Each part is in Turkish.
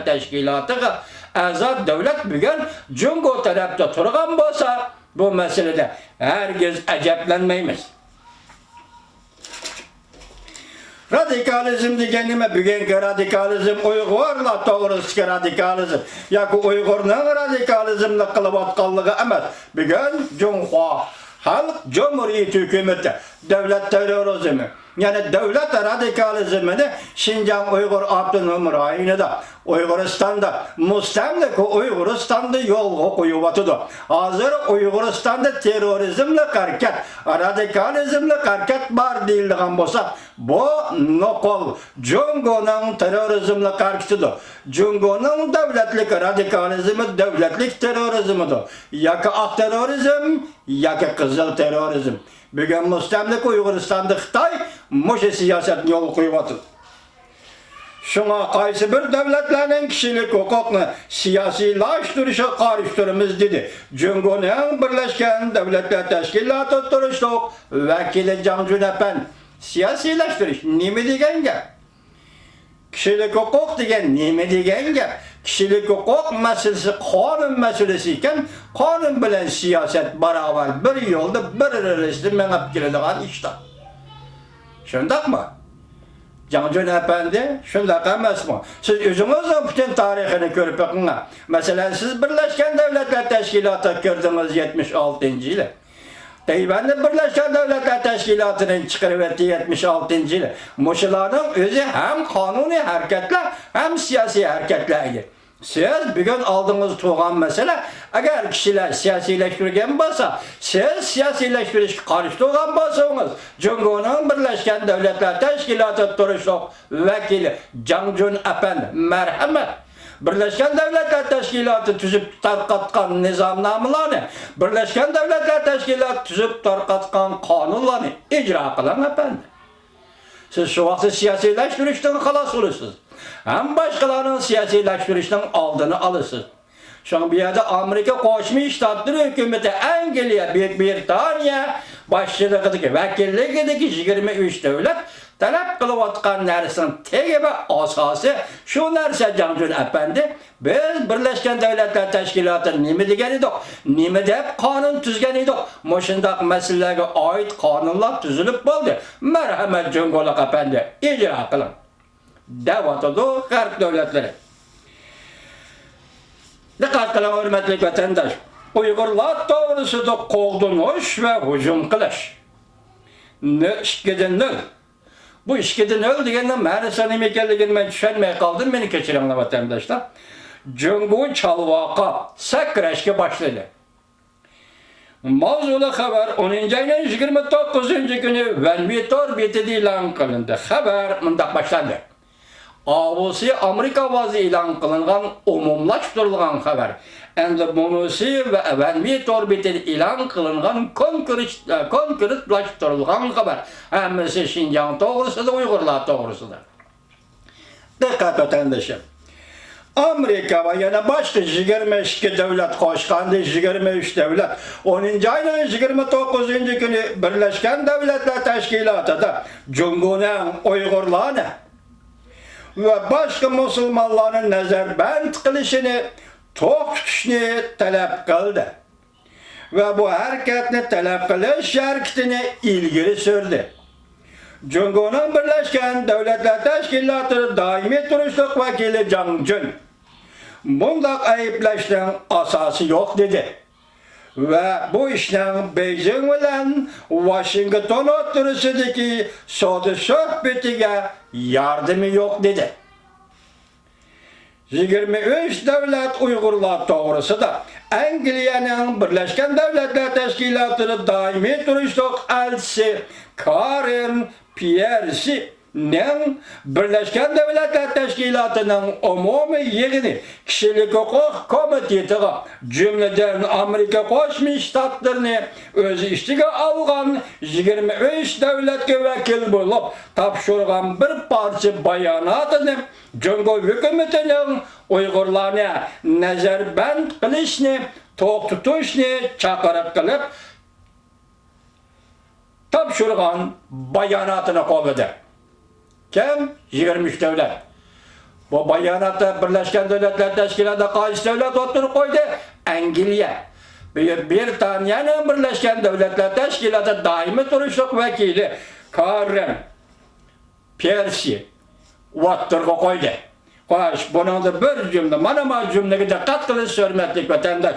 Davlat Teşkilatı'na azad devlet bugün Cungo tarafta turgan bolsa bu meselede herkes aceplenmeymiz. Radikalizm degenime bugünkü radikalizm Uygurla doğrusu radikalizm. Yakı Uygur'un radikalizmle kılıp atkallığı emas. Bugün Cunhua Halk Cumhuriyeti hükümeti devlet terörizmi. Yani devlet radikalizmini Şincan Uygur Abdülhamid Rayı'nda, Uyguristan'da, Mustemlik Uyguristan'da yol koyuvatıdı. Hazır Uyguristan'da terörizmle hareket, radikalizmle hareket var değildiğin bolsa, bu nokol Cungo'nun terörizmle hareketidir. Cungo'nun devletlik radikalizmi devletlik terörizmidir. Yakı ak terörizm, yakı kızıl terörizm. Bugün Mustemlik Uyguristan'da Xitay muşu siyasetini yol koyuvatıdı. Şuna qaysı bir devletlerin kişilik hukukunu siyasilaştırışı karıştırımız dedi. Cungo'nun Birleşken Devletler Teşkilatı turuşluq vekili Can Cünepen siyasilaştırış nemi degen gap? Kişilik hukuk degen nemi degen gap? Kişilik hukuk meselesi kanun meselesi iken kanun bilen siyaset beraber bir yolda bir arasında menap gelediğin işte. Şundak mı? Can Cünependi, şundak emas mı? Siz özünüzün bütün tarihini görüp bakın. Mesela siz Birleşken Devletler Teşkilatı gördünüz 76. yılı. Tayvan'da Birleşken Devletler Teşkilatı'nın çıkarıverdiği 76. yılı. Muşuların özü hem kanuni hareketler hem siyasi hareketlerdir. Siz bugün aldığınız tuğan mesele, eğer kişiler siyasileştirgen bolsa, siz siyasileştiriş karıştırgan bolsanız, Cungo'nun Birleşken Devletler Teşkilatı turuşluq vekili Can Cünepen merhamet. Birleşken Devletler Teşkilatı tüzüp tarqatkan nizamnamalarını, Birleşken Devletler Teşkilatı tüzüp tarqatkan kanunlarını icra kılan efendim. Siz şu vakti siyasileştirişten xalas olursunuz. Hem başkalarının siyasileştirişten aldığını alırsınız. Şu an bir yerde Amerika Koşmuş Ştatları hükümeti Angliya, Büyük Britanya başçılığındaki vekilliğindeki 23 devlet talep kılıp atkan nersinin teki ve asası şu nerse Can Cünependi, biz Birleşken Devletler Teşkilatı nemi degen idik, nemi deyip kanun tüzgen idik. Moşundak meselelerine ait kanunlar tüzülüp oldu. Merhamet Cungoluk efendi, icra kılın. Devatıdı Garp devletleri. Dikkat kılın hürmetli vatandaş. Uygurlar doğrusu da koldunuş ve hücum kılış. İşkiden nöl. Bu işkiden nöl degenden mağarası nemekelliğini ben düşünmeye kaldım, beni keçirenler vatandaşlar. Cungu çalvaqa, sakreşke başladı. Mavzulu haber 10. ayının 29. günü Venvitor bitidi ilan kılındı. Haber mındak başladı. Avusi Amerika vazı ilan kılıngan umumlaştırılgan haber. Endi bunusi ve Venvitor bitidi ilan kılıngan konkretlaştırılgan haber. Hemmisi Şincan doğrusu da Uygurlar doğrusu da. Dikkat vatandaşım. Amerika ve yana başka 22 devlet koşkandı, 23 devlet. 10. ayının 29. günü Birleşken Devletler Teşkilatı'da Cungo'nun Uygurlarını ve başka Müslümanların nazarband kılışını, tok tutuşunu talep kıldı. Ve bu hareketini talep kılış hareketini ilgili sürdü. Cungo'nun Birleşken Devletler Teşkilatı daimi turuşluq vekili Can Cün, bundak ayıplaştığın asası yok dedi. Ve bu işten Beijing bilen Washington oturusundaki sodu sohbetine yardımı yok dedi. 23 devlet Uygurlar doğrusu da Anglia'nın Birleşken Devletler Teşkilatı'nın daimi turuşluq elçisi Karen Pierce'nin Birleşken Devletler Teşkilatı'nın umumi yığını Kişilik Hukuk Komiteti'ne cümleden Amerika Koşmuş Ştatlarını öz iştiga algan 23 devletke vekil bulup tapşırgan bir parça bayanatını Cungo hükümetinin Uygurlarına nazarband kılışını, tok tutuşunu çakırıp kılıp tapşırgan bayanatını kolladı. Kim? 23 devlet. Bu bayanatda Birleşken Devletler Teşkilatı'da qaysi devlet oturup koydu? Angliya. Britaniyanın Birleşken Devletler Teşkilatı daimi turuşluk vekili Karen Pierce oturup koydu. Qo'sh, bunun da bir cümle, mana cümlege diqqat qilish hurmatli vatandaş.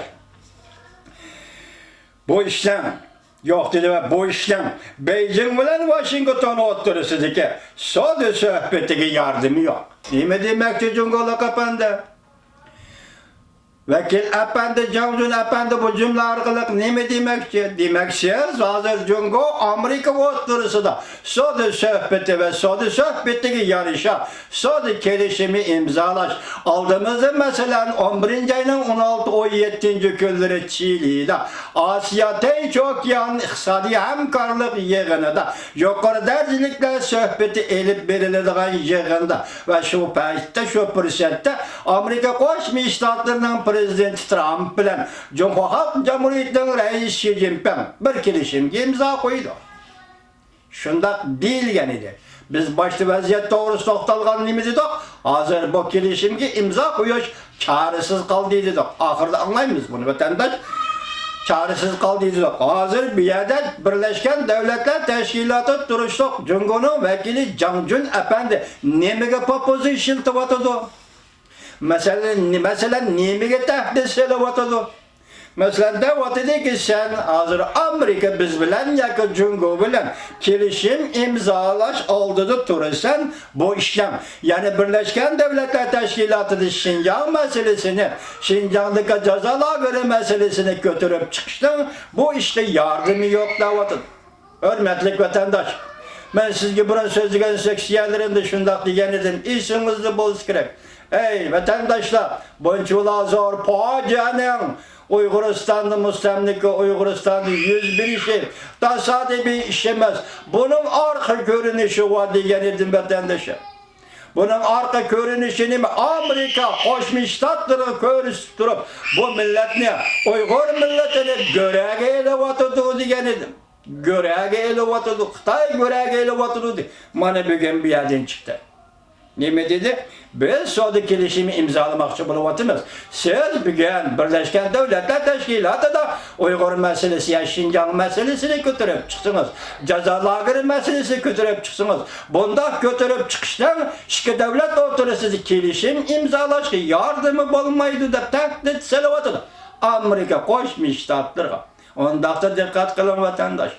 Bu işlem yok dedi ve bu işlem Beijing bilen Washington o'tirisidagi sodda suhbatiga yordami yok. Nima demakchi Jungola kapanda? Vekil efendi, Canjun efendi bu cümle arkalık ne demekçi? Demekçi, hazır Jungo Amerika oturusunda sodda sohbeti ve sodda sohbetdeki yarışa, sodda kelişimi imzalaş. Aldığımızda mesela 11. ayının 16-17. günleri Çili'de Asya Tinç Okyan İqtisadi Hamkarlık yığınında yukarı dercilikler sohbeti elip verildiğin yığında ve şu payda, şu fırsatta Amerika Koşmuş Ştatlarının Prezident Trump bilen Cumhuriyet Halk Cumhuriyeti'nin reisi Xi Jinping bir kelişimge imza koydu. Şundak deyilgen idi. Biz başta vaziyet doğrusu toxtalgan nemi dedik? Hazır bu kelişimge imza koyuş çaresiz kaldı dedik. Ahırda anlayımız bunu vatandaş. Çaresiz kaldı dedik. Hazır bir yerde Birleşken Devletler Teşkilatı turuşluk Jungo'nun vekili Canjun efendi nemige proposition tıvatıdı. Mesela nemiga tahdid selavatadi? Mesela davat dedi ki sen hazır Amerika biz bilen yakın Jungo bilen kelişim imzalaş aldığı turursan bu işlem yani Birleşken Devletler Teşkilatı'nın Şincan meselesini, Şincan'daki cezalar göre meselesini götürüp çıkıştın bu işte yardımı yok davatın. Hürmetli vatandaş. Ben sizge buran sözlüğün seksiyerlerinde şundak diyen edim. İşinizde bol kirek. Ey vatandaşlar, bunçula zor pacanın Uyguristan'da müstemlike Uyguristan'da 101 işi tasadifi işemez. Bunun arka görünüşü var diyen edim vatandaşlar. Bunun arka görünüşünü Amerika Koşmuş Ştatları körüstürüp bu milletini Uygur milletini görege elevatıdı diyen edim. Görege elevatıdı, Xitay görege elevatıdı. Mana bugün bir yerden çıktı. Ne dedi? Biz sodda kelişimi imzalamakçı buluvatımız. Siz bugün Birleşken Devletler Teşkilatı'da Uygur meselesi, yani Şincan meselesini götürüp çıksınız. Ceza lageri meselesi götürüp çıksınız. Bunda götürüp çıkıştan iki devlet oturusuz kelişim imzalaşı yardımı bulmaydı da tahdid selavatıdır. Amerika Koşmuş Ştatlarına. Ondakta dikkat kılın vatandaş.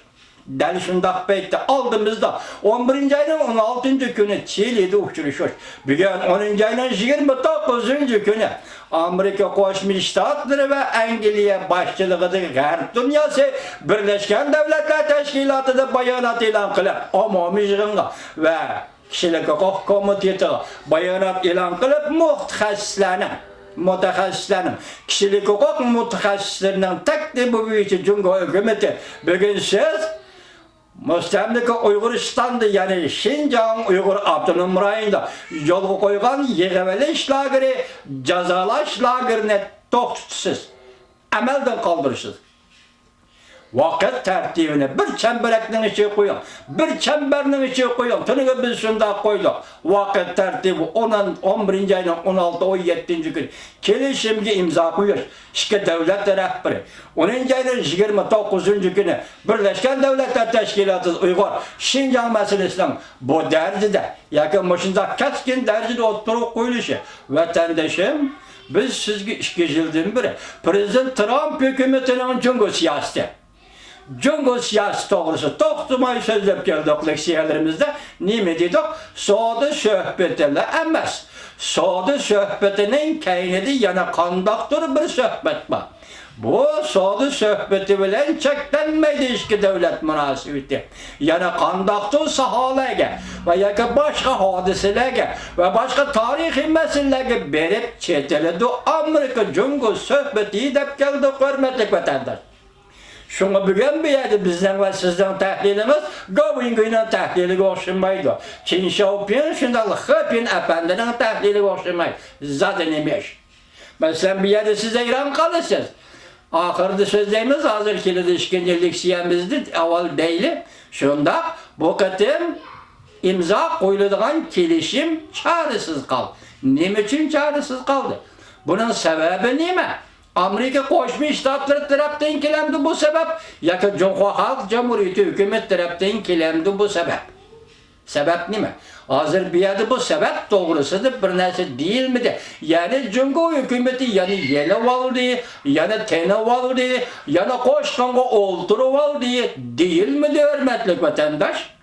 Deli şundak peytte aldığımızda 11. ayının 16. günü Çili'de uçuruşuyor. Bugün 10. ayının 29. günü Amerika Koşmuş Ştatları ve Angliya başçılığıdaki Garp dünyası Birleşken Devletler Teşkilatı'da bayanat ilan kılıp umumi yığınga ve Kişilik Hukuk Komiteti bayanat ilan kılıp mutaxassislarning kişilik hukuk mutaxassislarının takdibi bo'yicha Jungo hükümeti bugün siz Müstemlike Uyguristan'da yani Şincan Uygur Abdunum rayonida yo'lga qo'ygan yig'ivelish lageri, jazolash lagerini to'xtatasiz, amaldan qoldirasiz. Vaqt tartibini bir çembereknin içine koyun. Bir çemberinin içine koyun. Tınıgı biz şunda koyduk. Vaqt tartibi 11. ayının 16-17. gün kelişimge imza koyuyor. İki devlet rehberi. 10. ayının 29. günü Birleşken Devletler Teşkilatı Uygur Şincan meselesinin bu derecede yakın başında keskin derecede oturup koyuluşu. Vatandaşım biz sizge 2 yıldan beri Prezident Trump hükümetinin Jungo siyaseti. Jungo siyasi doğrusu toxtumay sözlep geldik leksiyelerimizde. Nime dedik? Sodda söhbetiyle emas. Sodda söhbetinin keynidi yana kandaktır bir söhbet var. Bu sodda söhbeti bilen çeklenmeydi iki devlet münasebeti. Yana kandaktır sahalarga ve yaka başka hadiselerge ve başka tarihi meselelerge berip çeteledi Amerika Jungo söhbeti dep geldik hürmetli vatandaş. Şuna bugün bir yerde bizden ve sizden tahlilimiz Goving'in tahlili oxşamaydı. Çin Xiaoping şundalı Xiping efendinin tahlili oxşamaydı. Zaten imiş. Mesela bir yerde size İran kalırsınız. Ahırda sözlerimiz hazır kilidi işkencelik siyemizdi. Aval değil. Şunda bu katım imza koyulduğun kelişim çaresiz kaldı. Ne için çaresiz kaldı? Bunun sebebi nime? Amerika Koşmuş Ştatları taraftan kelemdi bu sebep, ya ki Cumhuriyet Halk Cumhuriyeti hükümet taraftan kelemdi bu sebep. Sebep nime? Hazır bir yerde bu sebep doğrusudur, bir nesi değil miydi? Yani Cumhuriyet hükümeti yani yeni valdı, yani tene valdı, yani koşkanı olturu valdı, değil miydi hürmetli vatandaş?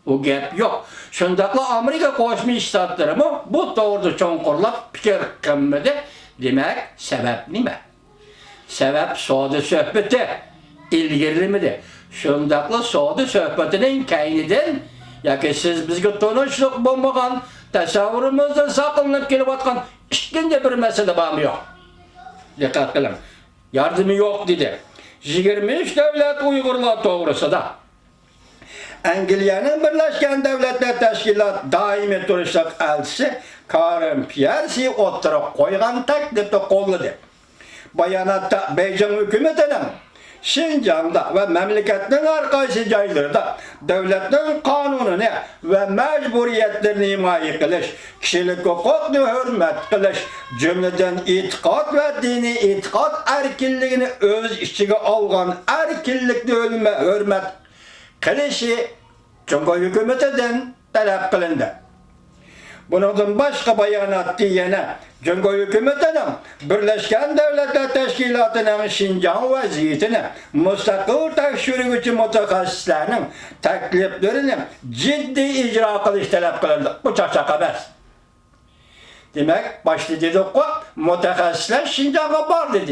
O gap yok. Şundakla Amerika Koşmuş Ştatları mı bu doğruda çonkurlap fikir kımmedi. Demek sebep nime? Sebep soğudu söhbeti ilgili miydi? Şundakla soğudu söhbetinin kayniden ya ki siz bizge tanışlık bulmagan, tasavvurumuzdan saklanıp gelip atkan işkence bir mesele var mı yok? Dikkat kılın. Yardımı yok dedi. 23 devlet Uygurlar doğrusu da. Angliyanın Birleşken Devletler Teşkilatı daimi turuşluk elçisi Karen Pierce oturup koygan teklifi kolladı. Bayanatta Beijing hükümetinin Şinjan'da ve memleketin arkası caylarında devletin kanununu ve mecburiyetlerini himaye kılış, kişilik hukukunu hürmet kılış, cümleden itikat ve dini itikat erkinliğini öz içine algan erkinlikli hürmet kılışı Cumhuriyet hükümetinden talep kılındı. Bunun başka bayanat diyene Cumhuriyet hükümetinin Birleşken Devletler Teşkilatı'nın Şinjan vaziyetini müstakil tekşürü için mütehassislerinin tekliflerini ciddi icra kılış talep kılındı. Bu çarşaka emez. Demek başta dedik ki mütehassisler Şinjan'a bağlı demek.